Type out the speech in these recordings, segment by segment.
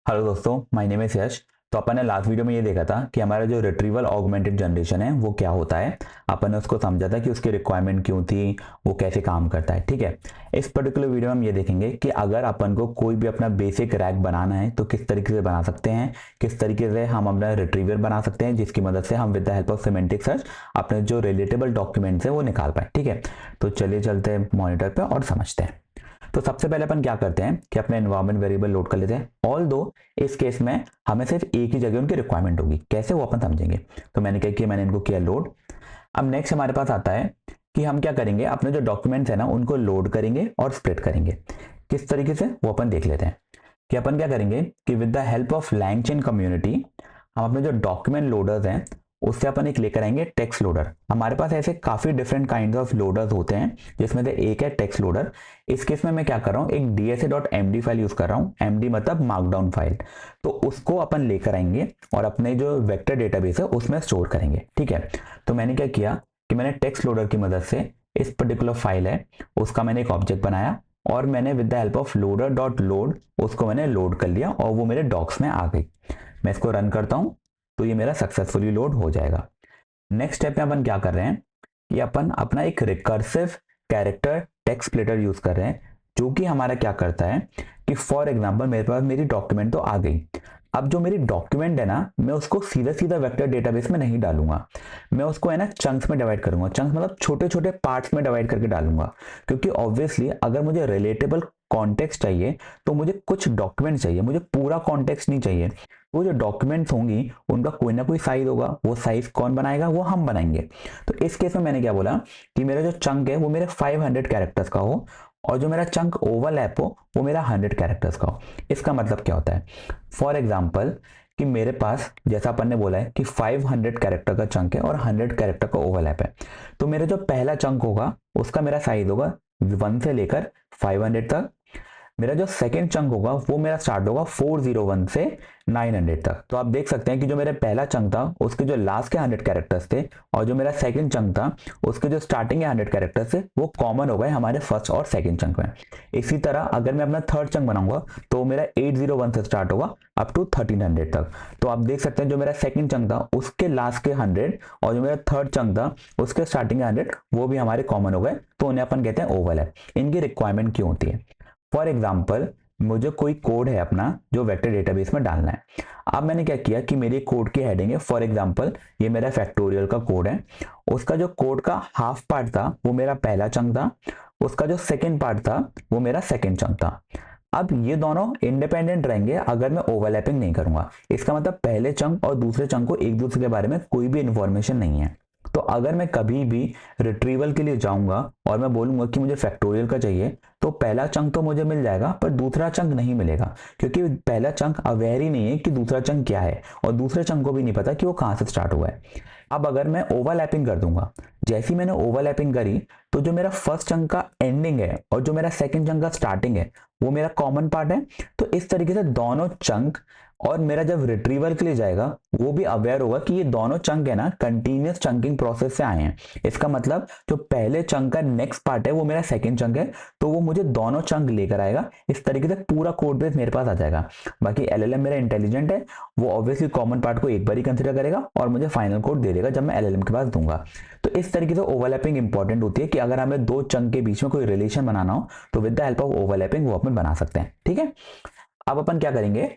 Hello दोस्तों, my name is यश। तो अपन ने लास्ट वीडियो में ये देखा था कि हमारा जो रिट्रीवल ऑगमेंटेड जनरेशन है वो क्या होता है। अपन ने उसको समझा था कि उसकी रिक्वायरमेंट क्यों थी, वो कैसे काम करता है। ठीक है, इस पर्टिकुलर वीडियो में हम ये देखेंगे कि अगर अपन को कोई भी अपना बेसिक रैक बनाना है तो किस तरीके से बना सकते हैं, किस तरीके से हम अपना रिट्रीवर बना सकते हैं जिसकी मदद से हम with the help of semantic search अपने जो रिलेटेबल डॉक्यूमेंट्स है वो निकाल पाए। ठीक है, तो चलिए चलते हैं मॉनिटर पे और समझते हैं। तो सबसे पहले अपन क्या करते हैं कि अपने एनवायरमेंट वेरिएबल लोड कर लेते हैं। ऑल दो इस केस में हमें सिर्फ एक ही जगह उनकी रिक्वायरमेंट होगी, कैसे वो अपन समझेंगे। तो मैंने क्या किया, मैंने इनको किया लोड। अब नेक्स्ट हमारे पास आता है कि हम क्या करेंगे, अपने जो डॉक्यूमेंट्स है ना उनको लोड करेंगे और स्प्लिट करेंगे। किस तरीके से वो अपन देख लेते हैं कि अपन क्या करेंगे कि with the help of LangChain community हम अपने जो डॉक्यूमेंट लोडर्स हैं उससे अपन एक लेकर आएंगे टेक्स्ट लोडर। हमारे पास ऐसे काफी डिफरेंट काइंड ऑफ लोडर्स होते हैं जिसमें से एक है टेक्स्ट लोडर। इस केस में मैं क्या कर रहा हूँ, एक dsa.md फाइल यूज कर रहा हूँ। md मतलब मार्कडाउन फाइल। तो उसको अपन लेकर आएंगे और अपने जो वेक्टर डेटाबेस है उसमें स्टोर करेंगे। ठीक है, तो मैंने क्या किया कि मैंने टेक्स्ट लोडर की मदद से इस पर्टिकुलर फाइल है उसका मैंने एक ऑब्जेक्ट बनाया और मैंने with the help of loader dot load उसको मैंने लोड कर लिया और वो मेरे डॉक्स में आ गई। मैं इसको रन करता हूँ तो ये मेरा सक्सेसफुली लोड हो जाएगा। नेक्स्ट स्टेप में अपन क्या कर रहे हैं कि अपन अपना एक recursive character text splitter use कर रहे हैं जो कि हमारा क्या करता है कि फॉर एग्जांपल मेरे पास मेरी डॉक्यूमेंट तो आ गई। अब जो मेरी डॉक्यूमेंट है ना मैं उसको सीधा सीधा वेक्टर डेटाबेस में नहीं डालूंगा, मैं उसको है ना चंक्स में डिवाइड करूंगा। चंक्स मतलब छोटे छोटे पार्ट्स में डिवाइड करके डालूंगा, क्योंकि ऑब्वियसली अगर मुझे रिलेटेबल कॉन्टेक्स्ट चाहिए तो मुझे कुछ डॉक्यूमेंट चाहिए, मुझे पूरा कॉन्टेक्स्ट नहीं चाहिए। वो जो डॉक्यूमेंट्स होंगी उनका कोई ना कोई साइज होगा, वो साइज कौन बनाएगा, वो हम बनाएंगे। तो इस केस में मैंने क्या बोला कि मेरा जो चंक है वो मेरे 500 कैरेक्टर्स का हो और जो मेरा चंक ओवरलैप हो वो मेरा 100 कैरेक्टर्स का हो। इसका मतलब क्या होता है, फॉर एग्जाम्पल कि मेरे पास जैसा अपन ने बोला है कि 500 कैरेक्टर का चंक है और 100 कैरेक्टर का ओवरलैप है। तो मेरा जो पहला चंक होगा उसका मेरा साइज होगा 1 से लेकर 500 तक। मेरा जो सेकंड चंक होगा वो मेरा स्टार्ट होगा 401 से 900 तक। तो आप देख सकते हैं कि जो मेरा पहला चंक था उसके जो लास्ट के 100 कैरेक्टर्स थे और जो मेरा सेकंड चंक था उसके जो स्टार्टिंग के 100 कैरेक्टर्स थे वो कॉमन हो गए हमारे फर्स्ट और सेकंड चंक में। इसी तरह अगर मैं अपना थर्ड चंक बनाऊंगा तो मेरा 801 से स्टार्ट होगा अप टू 1300 तक। तो आप देख सकते हैं जो मेरा सेकंड चंक था उसके लास्ट के 100 और जो मेरा थर्ड चंक था उसके स्टार्टिंग के 100 वो भी हमारे कॉमन हो गए, तो उन्हें अपन कहते हैं ओवरलैप। इनकी रिक्वायरमेंट क्यों होती है, फॉर एग्जाम्पल मुझे कोई कोड है अपना जो वेक्टर डेटाबेस में डालना है। अब मैंने क्या किया कि मेरी कोड की हेडिंग है, फॉर एग्जाम्पल ये मेरा फैक्टोरियल का कोड है। उसका जो कोड का हाफ पार्ट था वो मेरा पहला चंक था, उसका जो सेकंड पार्ट था वो मेरा सेकंड चंक था। अब ये दोनों इंडिपेंडेंट रहेंगे अगर मैं ओवरलैपिंग नहीं करूंगा। इसका मतलब पहले चंक और दूसरे चंक को एक दूसरे के बारे में कोई भी इंफॉर्मेशन नहीं है। तो अगर मैं कभी भी रिट्रीवल के लिए जाऊंगा और मैं बोलूंगा कि मुझे फैक्टोरियल का चाहिए तो पहला चंक तो मुझे मिल जाएगा पर दूसरा चंक नहीं मिलेगा, क्योंकि पहला चंक अवेयर ही नहीं है कि दूसरा चंक क्या है और दूसरे चंक को भी नहीं पता कि वो कहां से स्टार्ट हुआ है। अब अगर मैं ओवरलैपिंग कर दूंगा, जैसी मैंने ओवरलैपिंग करी तो जो मेरा फर्स्ट चंक का एंडिंग है और जो मेरा सेकंड चंक का स्टार्टिंग है वो मेरा कॉमन पार्ट है। तो इस तरीके से दोनों चंक और मेरा जब रिट्रीवल के लिए जाएगा वो भी अवेयर होगा कि ये दोनों चंक है ना कंटिन्यूअस चंकिंग प्रोसेस से आए हैं। इसका मतलब जो पहले चंक का नेक्स्ट पार्ट है वो मेरा सेकंड चंक है, तो वो मुझे दोनों चंक लेकर आएगा। इस तरीके से पूरा कोड बेस मेरे पास आ जाएगा। बाकी एलएलएम मेरा इंटेलिजेंट है, वो ऑब्वियसली कॉमन पार्ट को एक बार ही कंसिडर करेगा और मुझे फाइनल कोड दे देगा जब मैं एलएलएम के पास दूंगा। तो इस तरीके से ओवरलैपिंग इंपॉर्टेंट होती है कि अगर हमें दो चंक के बीच में कोई रिलेशन बनाना हो तो with the help of overlapping वो अपन बना सकते हैं। ठीक है, अब अपन क्या करेंगे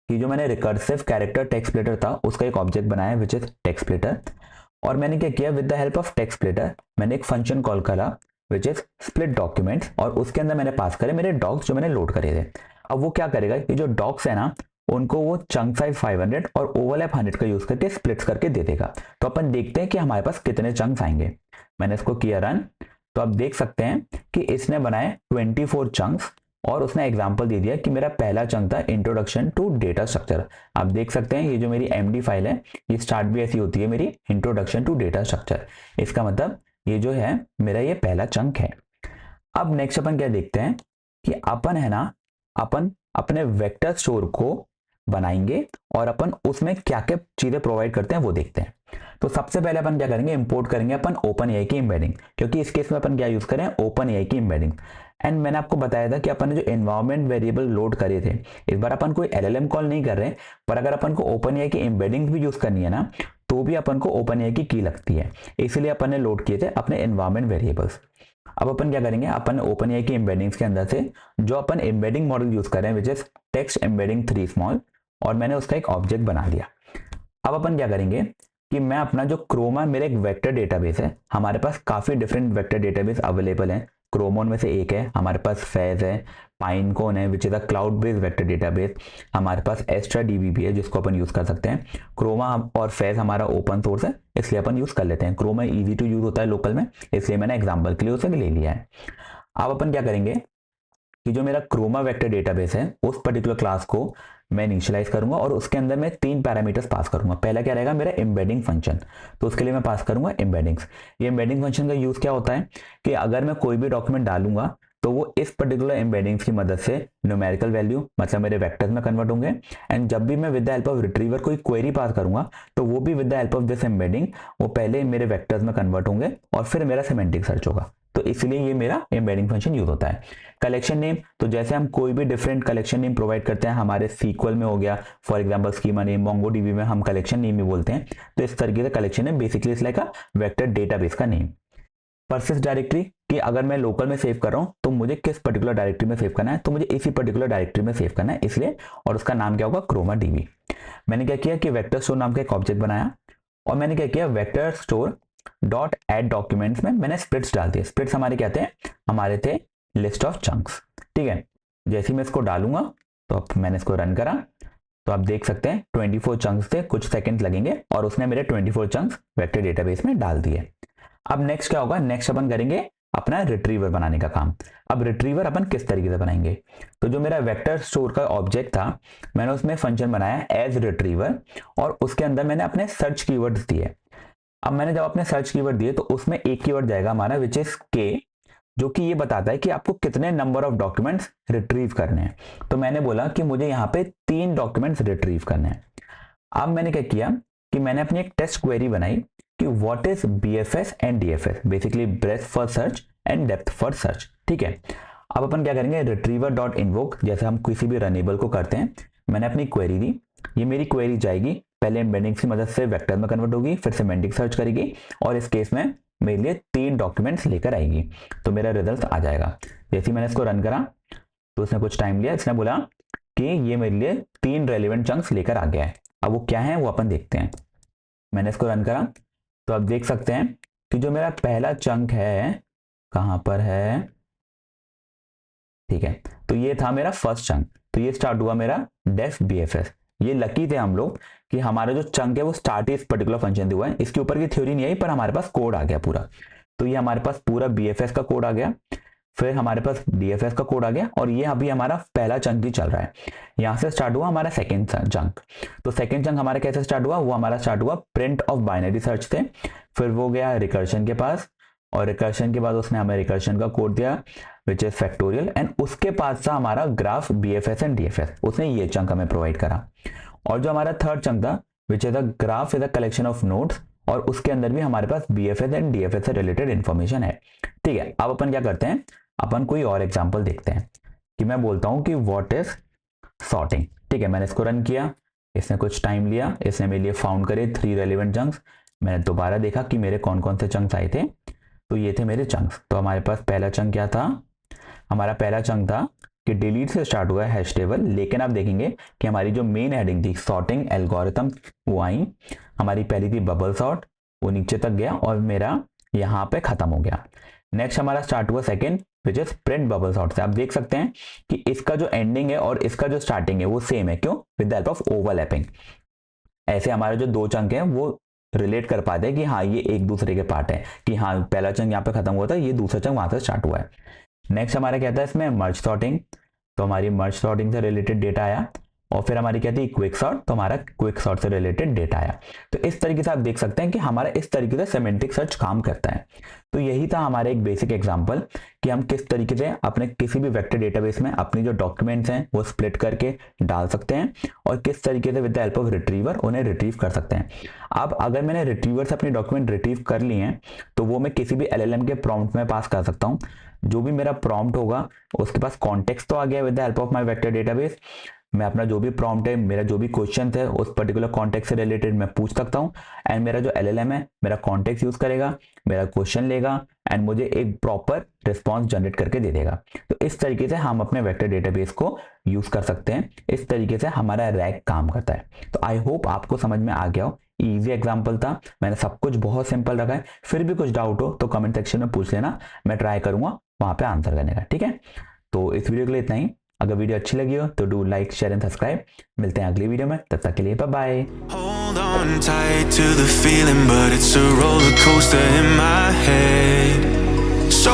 कि जो मैंने रिकर्सिव कैरेक्टर टेक्स्ट स्प्लिटर था उसका एक ऑब्जेक्ट बनाया विच इज टेक्स्ट स्प्लिटर। और मैंने क्या किया, with the help of text splitter मैंने एक फंक्शन कॉल करा विच इज स्प्लिट डॉक्यूमेंट्स और उसके अंदर मैंने पास करे मेरे डॉक्स जो मैंने लोड करे थे। अब वो क्या करेगा कि जो डॉक्स है ना उनको वो चंक साइज 500 और ओवरलैप 100 का यूज करके स्प्लिट्स करके दे देगा। तो अपन देखते हैं कि हमारे पास कितने चंक्स आएंगे। मैंने इसको किया रन, तो आप देख सकते हैं कि इसने बनाए 24 चंक्स और उसने एग्जांपल दे दिया कि मेरा पहला चंक था इंट्रोडक्शन टू डेटा स्ट्रक्चर। आप देख सकते हैं ये जो मेरी एमडी फाइल है ये स्टार्ट भी ऐसी होती है मेरी इंट्रोडक्शन टू डेटा स्ट्रक्चर। इसका मतलब ये जो है मेरा ये पहला चंक है। अब नेक्स्ट अपन क्या देखते हैं कि अपन है ना अपन अपने वेक्टर स्टोर को बनाएंगे और अपन उसमें क्या क्या चीजें प्रोवाइड करते हैं वो देखते हैं। तो सबसे पहले अपन क्या करेंगे, इंपोर्ट करेंगे अपन ओपन एआई की एम्बेडिंग, क्योंकि इस केस में अपन क्या यूज करें ओपन एआई की एम्बेडिंग। एंड मैंने आपको बताया था कि अपन ने जो एनवायरमेंट वेरिएबल लोड करे थे, इस बार अपन कोई एलएलएम कॉल नहीं कर रहे, पर अगर अपन को ओपनएआई की एम्बेडिंग भी यूज करनी है ना, तो भी अपन को ओपनएआई की की लगती है, इसलिए अपन ने लोड किए थे अपने एनवायरमेंट वेरिएबल्स। अब अपन क्या करेंगे, अपन ओपनएआई की एम्बेडिंग्स के अंदर से जो अपन एम्बेडिंग मॉडल यूज कर रहे हैं which is text embedding 3 small, और मैंने उसका एक ऑब्जेक्ट बना लिया। अब अपन क्या करेंगे कि मैं अपना जो क्रोमा मेरा एक वेक्टर डेटाबेस है, हमारे पास काफी डिफरेंट वेक्टर डेटाबेस अवेलेबल हैं, क्रोमोन में से एक है, हमारे पास फैज है, पाइनकोन है which is a cloud based vector database, हमारे पास एस्ट्रा डीबी भी है जिसको अपन यूज कर सकते हैं। क्रोमा और फैज हमारा ओपन सोर्स है, इसलिए अपन यूज कर लेते हैं। क्रोमा इजी टू यूज होता है लोकल में, इसलिए मैंने एग्जाम्पल के लिए उसे ले लिया है। अब अपन क्या करेंगे कि जो मेरा क्रोमा वेक्टर डेटाबेस है उस पर्टिकुलर क्लास को मैं इनिशियलाइज करूंगा और उसके अंदर मैं 3 पैरामीटर्स पास करूंगा। पहला क्या रहेगा, मेरा एम्बेडिंग फंक्शन, तो उसके लिए मैं पास करूंगा एम्बेडिंग्स। ये एम्बेडिंग फंक्शन का यूज क्या होता है कि अगर मैं कोई भी डॉक्यूमेंट डालूंगा तो वो इस पर्टिकुलर एम्बेडिंग्स की मदद से न्यूमेरिकल वैल्यू मतलब मेरे वेक्टर्स में कन्वर्ट होंगे, एंड जब भी मैं with the help of retriever कोई क्वेरी पास करूंगा तो वो भी with the help of this embedding वो पहले मेरे वेक्टर्स में कन्वर्ट होंगे और फिर मेरा सिमेंटिक सर्च होगा। तो इसलिए ये मेरा एम्बेडिंग फंक्शन यूज होता है। कलेक्शन नेम, तो जैसे हम कोई भी डिफरेंट कलेक्शन नेम प्रोवाइड करते हैं, हमारे सीक्वल में हो गया for example schema name, MongoDB में हम कलेक्शन नेम ही बोलते हैं, तो इस तरीके से collection name basically it's like a vector database का नेम। परसिस्ट डायरेक्टरी कि अगर मैं लोकल में सेव कर रहा हूँ तो मुझे किस पर्टिकुलर डायरेक्टरी में सेव करना है, तो मुझे इसी पर्टिकुलर डायरेक्टरी में सेव करना है इसलिए, और उसका नाम क्या होगा, क्रोमा डीबी। मैंने क्या किया कि वेक्टर स्टोर नाम का एक ऑब्जेक्ट बनाया और मैंने क्या किया, vector store dot add documents में मैंने स्प्लिट्स डाल दिए। स्प्लिट्स हमारे क्या थे, हमारे थे लिस्ट ऑफ चंक्स, ठीक है। जैसे ही मैं इसको डालूंगा तो अब मैंने इसको रन करा तो आप देख सकते हैं 24 चंक्स थे, कुछ सेकंड लगेंगे और उसने मेरे 24 चंक्स वेक्टर डेटाबेस में डाल दिए। अब नेक्स्ट क्या होगा, नेक्स्ट अपन करेंगे अपना रिट्रीवर बनाने का काम। अब रिट्रीवर अपन किस तरीके से बनाएंगे, तो जो मेरा वेक्टर स्टोर का ऑब्जेक्ट था मैंने उसमें फंक्शन बनाया एज रिट्रीवर और उसके अंदर मैंने अपने सर्च कीवर्ड्स दिए। अब मैंने जब अपने सर्च कीवर्ड दिए तो उसमें एक कीवर्ड जाएगा हमारा विच इज के, जो कि ये बताता है कि आपको कितने नंबर ऑफ डॉक्यूमेंट्स रिट्रीव करने हैं। तो मैंने बोला कि मुझे यहाँ पे 3 डॉक्यूमेंट्स रिट्रीव करने हैं। अब मैंने क्या किया कि मैंने अपनी एक टेस्ट क्वेरी बनाई कि what is BFS and DFS, basically breadth first search and depth first search, ठीक है। अब अपन क्या करेंगे, रिट्रीवर डॉट इन्वोक, जैसे हम किसी भी रनेबल को करते हैं, मैंने अपनी क्वेरी दी, ये मेरी क्वेरी जाएगी, पहले एम्बेडिंग्स की मदद से वेक्टर में कन्वर्ट होगी, फिर सिमेंटिक सर्च करेगी और इस केस में मेरे लिए 3 डॉक्यूमेंट्स लेकर आएगी, तो मेरा रिजल्ट आ जाएगा। जैसे ही मैंने इसको रन करा तो उसने कुछ टाइम लिया, इसने बोला कि ये मेरे लिए 3 रेलिवेंट चंक्स लेकर आ गया है। अब वो क्या है वो अपन देखते हैं। मैंने इसको रन करा तो आप देख सकते हैं कि जो मेरा पहला चंक है कहां पर है, ठीक है, तो ये था मेरा फर्स्ट चंक, तो ये स्टार्ट हुआ मेरा डेफ बीएफएस। ये लकी थे हम लोग कि हमारा जो चंक है वो स्टार्ट ही इस पर्टिकुलर फंक्शन से हुआ है, इसके ऊपर की थ्योरी नहीं आई पर हमारे पास कोड आ गया पूरा। तो ये हमारे पास पूरा बीएफएस का कोड आ गया, फिर हमारे पास डीएफएस का कोड आ गया और ये अभी हमारा पहला चंक ही चल रहा है। यहाँ से स्टार्ट हुआ हमारा सेकेंड चंक। तो सेकेंड चंक हमारा कैसे स्टार्ट हुआ, वो हमारा स्टार्ट हुआ प्रिंट ऑफ बाइनरी सर्च से, फिर वो गया रिकर्शन के पास और रिकर्शन के बाद उसने हमें रिकर्शन का कोड दिया विच इज फैक्टोरियल, एंड उसके पास था हमारा ग्राफ बीएफएस एंड डीएफएस, उसने ये चंक हमें प्रोवाइड करा। और जो हमारा थर्ड चंक था which is a graph is a collection of nodes, और उसके अंदर भी हमारे पास बीएफएस एंड डीएफएस से रिलेटेड इंफॉर्मेशन है, ठीक है। अब अपन क्या करते हैं, अपन कोई और एग्जांपल देखते हैं कि मैं बोलता हूं कि व्हाट इज सॉर्टिंग, ठीक है। मैंने इसको रन किया, इसने कुछ टाइम लिया, इसने मेरे लिए फाउंड करे 3 रेलिवेंट चंक्स। मैंने दोबारा देखा कि मेरे कौन कौन से चंक्स आए थे, तो ये थे मेरे चंक्स। तो हमारे पास पहला चंक क्या था, हमारा पहला चंक था कि डिलीट से स्टार्ट हुआ है हैश टेबल, लेकिन आप देखेंगे कि हमारी जो मेन हेडिंग थी सॉर्टिंग एल्गोरिथम वो आई, हमारी पहली थी बबल सॉर्ट, वो नीचे तक गया और मेरा यहाँ पे खत्म हो गया। नेक्स्ट हमारा स्टार्ट हुआ second which is print bubble sort से। आप देख सकते हैं कि इसका जो एंडिंग है और इसका जो स्टार्टिंग है वो सेम है, क्यों, with the help of overlapping. ऐसे हमारे जो 2 चंक हैं वो रिलेट कर पाते हैं कि हाँ ये एक दूसरे के पार्ट है, कि हाँ पहला चंक यहाँ पे खत्म हुआ था, ये दूसरा चंक वहां से स्टार्ट हुआ है। नेक्स्ट हमारा क्या था इसमें मर्ज सॉर्टिंग, तो हमारी मर्ज सॉर्टिंग से रिलेटेड डेटा आया, और फिर हमारी क्या थी क्विक सॉर्ट, तो हमारा क्विक सॉर्ट से रिलेटेड डेटा आया। तो इस तरीके से आप देख सकते हैं कि हमारा इस तरीके से सिमेंटिक सर्च काम करता है। तो यही था हमारा एक बेसिक एग्जांपल कि हम किस तरीके से अपने किसी भी वेक्टर डेटाबेस में अपनी जो डॉक्यूमेंट्स हैं वो स्प्लिट करके डाल सकते हैं और किस तरीके से with the help of retriever उन्हें रिट्रीव कर सकते हैं। अब अगर मैंने रिट्रीवर से अपनी डॉक्यूमेंट रिट्रीव कर ली हैं तो वो मैं किसी भी एलएलएम के प्रॉम्प्ट में पास कर सकता हूँ। जो भी मेरा प्रॉम्प्ट होगा उसके पास कॉन्टेक्स्ट तो आ गया with the help of my vector database. मैं अपना जो भी प्रॉम्प्ट है, मेरा जो भी क्वेश्चन है उस पर्टिकुलर कॉन्टेक्स्ट से रिलेटेड मैं पूछ सकता हूँ, एंड मेरा जो एलएलएम है मेरा कॉन्टेक्स्ट यूज करेगा, मेरा क्वेश्चन लेगा एंड मुझे एक प्रॉपर रिस्पॉन्स जनरेट करके दे देगा। तो इस तरीके से हम अपने वेक्टर डेटाबेस को यूज कर सकते हैं। इस तरीके से हमारा रैग काम करता है। तो आई होप आपको समझ में आ गया हो। इजी एग्जाम्पल था, मैंने सब कुछ बहुत सिंपल रखा है। फिर भी कुछ डाउट हो तो कमेंट सेक्शन में पूछ लेना, मैं ट्राई करूंगा वहां पे आंसर करने का। ठीक है, तो इस वीडियो के लिए इतना ही। अगर वीडियो अच्छी लगी हो तो do like, share and subscribe. मिलते हैं अगली वीडियो में, तब तक के लिए bye bye. Hold on tight to the feeling, but it's a roller coaster in my head. So